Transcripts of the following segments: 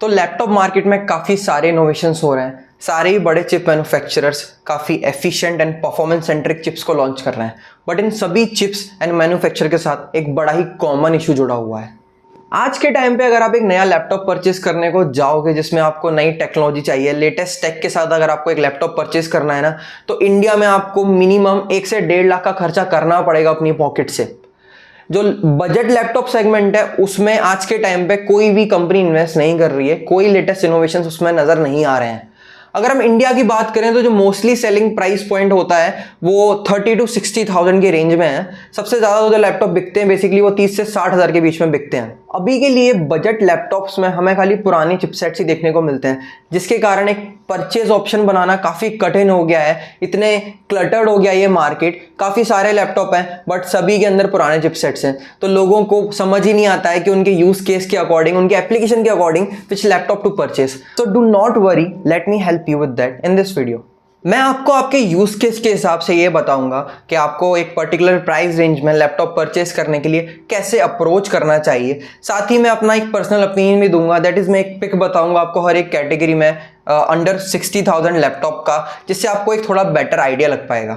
तो laptop market में काफ़ी सारे इनोवेशंस हो रहे हैं। सारे ही बड़े चिप मैन्युफैक्चरर्स काफ़ी efficient and performance centric chips को लॉन्च कर रहे हैं, बट इन सभी चिप्स एंड मैन्युफैक्चर के साथ एक बड़ा ही कॉमन इशू जुड़ा हुआ है। आज के टाइम पे अगर आप एक नया लैपटॉप परचेस करने को जाओगे जिसमें आपको नई टेक्नोलॉजी चाहिए, लेटेस्ट टेक के साथ अगर आपको एक लैपटॉप परचेस करना है ना, तो इंडिया में आपको मिनिमम 1 से 1.5 लाख का खर्चा करना पड़ेगा अपनी पॉकेट से। जो बजट लैपटॉप सेगमेंट है उसमें आज के टाइम पे कोई भी कंपनी इन्वेस्ट नहीं कर रही है, कोई लेटेस्ट इनोवेशंस उसमें नजर नहीं आ रहे हैं। अगर हम इंडिया की बात करें तो जो मोस्टली सेलिंग प्राइस पॉइंट होता है वो 30 to 60,000 के रेंज में है। सबसे ज़्यादा जो लैपटॉप बिकते हैं बेसिकली वो 30 से 60,000 के बीच में बिकते हैं। अभी के लिए बजट लैपटॉप्स में हमें खाली पुराने चिपसेट्स ही देखने को मिलते हैं, जिसके कारण एक परचेज ऑप्शन बनाना काफ़ी कठिन हो गया है। इतने क्लटर्ड हो गया ये मार्केट, काफ़ी सारे लैपटॉप हैं बट सभी के अंदर पुराने चिपसेट्स हैं, तो लोगों को समझ ही नहीं आता है कि उनके यूज़ केस के अकॉर्डिंग, उनके एप्लीकेशन के according which laptop to purchase. So do not worry, let me help you with that in this video. मैं आपको आपके यूज़ केस के हिसाब से ये बताऊंगा कि आपको एक पर्टिकुलर प्राइस रेंज में लैपटॉप परचेस करने के लिए कैसे अप्रोच करना चाहिए। साथ ही मैं अपना एक पर्सनल ओपिनियन भी दूंगा, दैट इज़ मैं एक पिक बताऊंगा आपको हर एक कैटेगरी में अंडर 60,000 लैपटॉप का, जिससे आपको एक थोड़ा बेटर आइडिया लग पाएगा।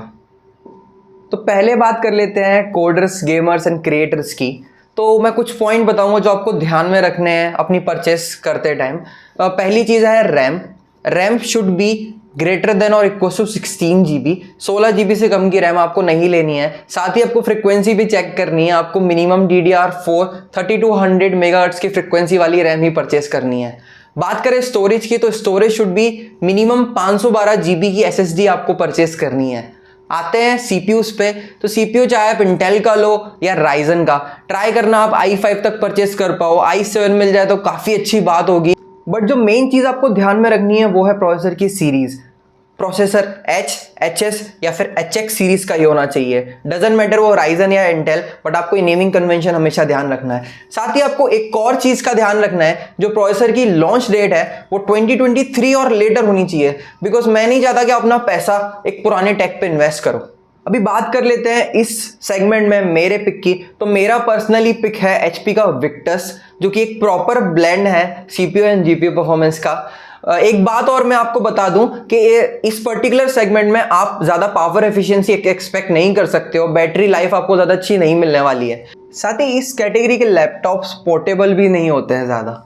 तो पहले बात कर लेते हैं कोडर्स, गेमर्स एंड क्रिएटर्स की। तो मैं कुछ पॉइंट बताऊंगा जो आपको ध्यान में रखने हैं अपनी परचेस करते टाइम। पहली चीज़ है RAM. RAM should be greater than और इक्वल टू 16 GB। 16 GB से कम की रैम आपको नहीं लेनी है। साथ ही आपको फ्रिक्वेंसी भी चेक करनी है, आपको मिनिमम DDR4 3200 मेगाहर्ट्ज की फ्रिक्वेंसी वाली रैम ही परचेस करनी है। बात करें स्टोरेज की, तो storage should be minimum 512 GB की SSD आपको परचेस करनी है। आते हैं CPUs पे, तो CPU चाहे आप इंटेल का लो या राइजन का, ट्राई करना आप i5 तक परचेस कर पाओ। i7 मिल जाए तो काफ़ी अच्छी बात होगी। बट जो मेन चीज़ आपको ध्यान में रखनी है वो है प्रोसेसर की सीरीज़। प्रोसेसर H, HS या फिर HX सीरीज़ का ही होना चाहिए। डजंट मैटर वो राइजन या इंटेल, बट आपको नेमिंग कन्वेंशन हमेशा ध्यान रखना है। साथ ही आपको एक और चीज़ का ध्यान रखना है, जो प्रोसेसर की लॉन्च डेट है वो 2023 और लेटर होनी चाहिए, बिकॉज मैं नहीं चाहता कि अपना पैसा एक पुराने टेक पे इन्वेस्ट करो। अभी बात कर लेते हैं इस सेगमेंट में मेरे पिक की। तो मेरा पर्सनली पिक है HP का विक्टस, जो कि एक प्रॉपर ब्लेंड है CPU एंड GPU परफॉर्मेंस का। एक बात और मैं आपको बता दूं कि इस पर्टिकुलर सेगमेंट में आप ज़्यादा पावर एफिशिएंसी एक्सपेक्ट नहीं कर सकते हो, बैटरी लाइफ आपको ज़्यादा अच्छी नहीं मिलने वाली है। साथ ही इस कैटेगरी के लैपटॉप्स पोर्टेबल भी नहीं होते हैं ज़्यादा।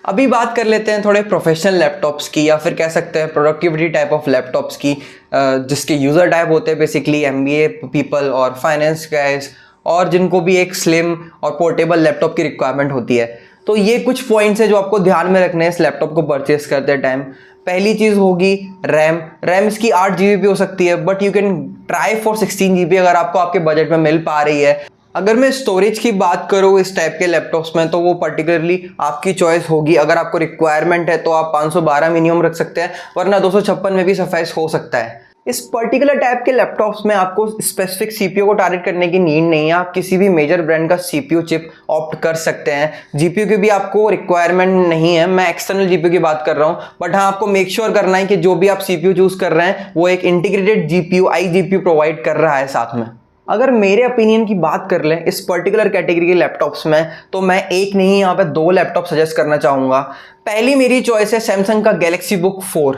अभी बात कर लेते हैं थोड़े प्रोफेशनल लैपटॉप्स की, या फिर कह सकते हैं प्रोडक्टिविटी टाइप ऑफ लैपटॉप्स की, जिसके यूज़र टाइप होते हैं बेसिकली MBA पीपल और फाइनेंस गाइज, और जिनको भी एक स्लिम और पोर्टेबल लैपटॉप की रिक्वायरमेंट होती है। तो ये कुछ पॉइंट्स है जो आपको ध्यान में रखने हैं इस लैपटॉप को परचेस करते टाइम। पहली चीज़ होगी रैम। रैम इसकी 8 GB हो सकती है, but you can try for 16 GB अगर आपको आपके बजट में मिल पा रही है। अगर मैं स्टोरेज की बात करूँ इस टाइप के लैपटॉप्स में, तो वो पर्टिकुलरली आपकी चॉइस होगी। अगर आपको रिक्वायरमेंट है तो आप 512 मिनिमम रख सकते हैं, वरना 256 में भी सफाइस हो सकता है। इस पर्टिकुलर टाइप के लैपटॉप्स में आपको स्पेसिफिक CPU को टारगेट करने की नीड नहीं है। आप किसी भी मेजर ब्रांड का CPU चिप ऑप्ट कर सकते हैं। GPU की भी आपको रिक्वायरमेंट नहीं है, मैं एक्सटर्नल GPU की बात कर रहा हूँ। बट हाँ, आपको मेक श्योर करना है कि जो भी आप CPU चूज कर रहे हैं वो एक इंटीग्रेटेड GPU iGPU प्रोवाइड कर रहा है साथ में। अगर मेरे ओपिनियन की बात कर लें इस पर्टिकुलर कैटेगरी के लैपटॉप्स में, तो मैं एक नहीं यहाँ पे 2 लैपटॉप सजेस्ट करना चाहूँगा। पहली मेरी चॉइस है सैमसंग का Galaxy Book 4।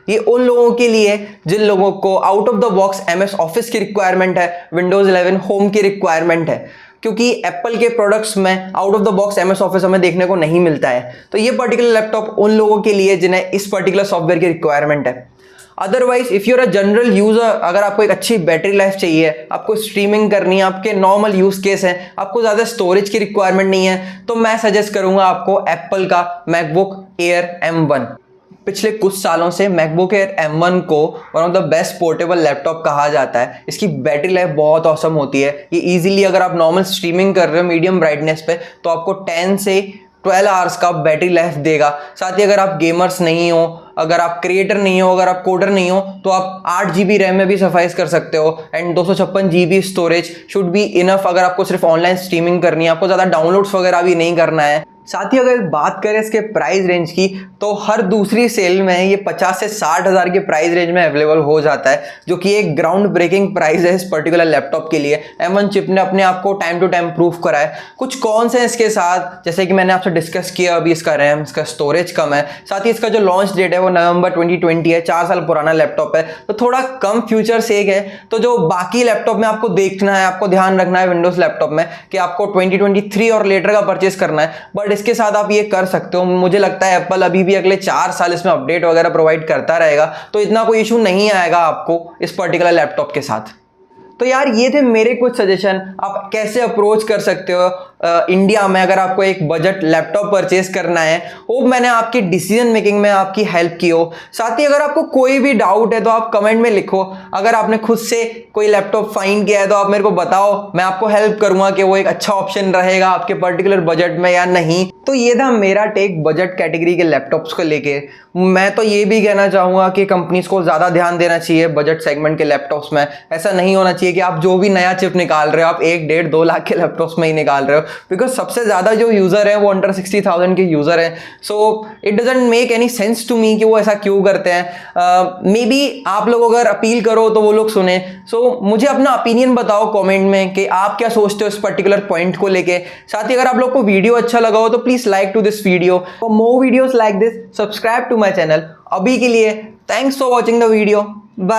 ये उन लोगों के लिए जिन लोगों को out of the box MS office की रिक्वायरमेंट है, Windows 11 होम की रिक्वायरमेंट है, क्योंकि एप्पल के प्रोडक्ट्स में out of the box MS office हमें देखने को नहीं मिलता है। तो ये पर्टिकुलर लैपटॉप उन लोगों के लिए जिन्हें इस पर्टिकुलर सॉफ्टवेयर की रिक्वायरमेंट है। Otherwise if you're a general user, अगर आपको एक अच्छी बैटरी लाइफ चाहिए, आपको स्ट्रीमिंग करनी है, आपके नॉर्मल यूज़ केस है, आपको ज़्यादा स्टोरेज की रिक्वायरमेंट नहीं है, तो मैं सजेस्ट करूँगा आपको एप्पल का MacBook Air M1। पिछले कुछ सालों से MacBook Air M1 को one of the best portable laptop कहा जाता है। इसकी बैटरी लाइफ बहुत ऑसम होती है। ये इजीली अगर आप नॉर्मल स्ट्रीमिंग कर रहे हो मीडियम ब्राइटनेस पे, तो आपको 10 से 12 आवर्स का बैटरी लाइफ देगा। साथ ही अगर आप गेमर्स नहीं हो, अगर आप क्रिएटर नहीं हो, अगर आप कोडर नहीं हो, तो आप 8 GB रैम में भी सफाइस कर सकते हो and 256 GB storage should be enough. अगर आपको सिर्फ ऑनलाइन स्ट्रीमिंग करनी है, आपको ज़्यादा डाउनलोड्स वगैरह भी नहीं करना है। साथ ही अगर बात करें इसके प्राइस रेंज की तो हर दूसरी सेल में ये 50 से 60 हज़ार के प्राइस रेंज में अवेलेबल हो जाता है, जो कि एक ग्राउंड ब्रेकिंग प्राइस है इस पर्टिकुलर लैपटॉप के लिए। M1 चिप ने अपने आप को टाइम टू टाइम प्रूव करा है। कुछ कौन से इसके साथ, जैसे कि मैंने आपसे डिस्कस किया, अभी इसका रैम, इसका स्टोरेज कम है, साथ ही इसका जो लॉन्च डेट है वो नवंबर 2020 है, 4 साल पुराना लैपटॉप है, तो थोड़ा कम फ्यूचर्स एक है। तो जो बाकी लैपटॉप में आपको देखना है, आपको ध्यान रखना है विंडोज लैपटॉप में कि आपको 2023 और लेटर का परचेस करना है, बट इसके साथ आप ये कर सकते हो। मुझे लगता है एप्पल अभी भी अगले 4 साल इसमें अपडेट वगैरह प्रोवाइड करता रहेगा, तो इतना कोई इशू नहीं आएगा आपको इस पर्टिकुलर लैपटॉप के साथ। तो यार ये थे मेरे कुछ सजेशन, आप कैसे अप्रोच कर सकते हो इंडिया में अगर आपको एक बजट लैपटॉप परचेस करना है। होप मैंने आपकी डिसीजन मेकिंग में आपकी हेल्प की हो। साथ ही अगर आपको कोई भी डाउट है तो आप कमेंट में लिखो। अगर आपने खुद से कोई लैपटॉप फाइंड किया है तो आप मेरे को बताओ, मैं आपको हेल्प करूंगा कि वो एक अच्छा ऑप्शन रहेगा आपके पर्टिकुलर बजट में या नहीं। तो ये था मेरा टेक बजट कैटेगरी के लैपटॉप्स को लेके। मैं तो ये भी कहना चाहूँगा कि कंपनीज को ज़्यादा ध्यान देना चाहिए बजट सेगमेंट के लैपटॉप्स में। ऐसा नहीं होना चाहिए कि आप जो भी नया चिप निकाल रहे हो आप 1-1.5-2 लाख के लैपटॉप्स में ही निकाल रहे हो, बिकॉज सबसे ज़्यादा जो यूज़र है वो अंडर 60,000 के यूज़र हैं। So it doesn't make any sense to me कि वो ऐसा क्यों करते हैं। मे बी आप लोग अगर अपील करो तो वो लोग सुने। सो मुझे अपना ओपिनियन बताओ कमेंट में कि आप क्या सोचते हो इस पर्टिकुलर पॉइंट को लेके। साथ ही अगर आप लोग को वीडियो अच्छा लगा हो तो please like to this video. For more videos like this subscribe to my channel. अभी के लिए thanks for watching the video.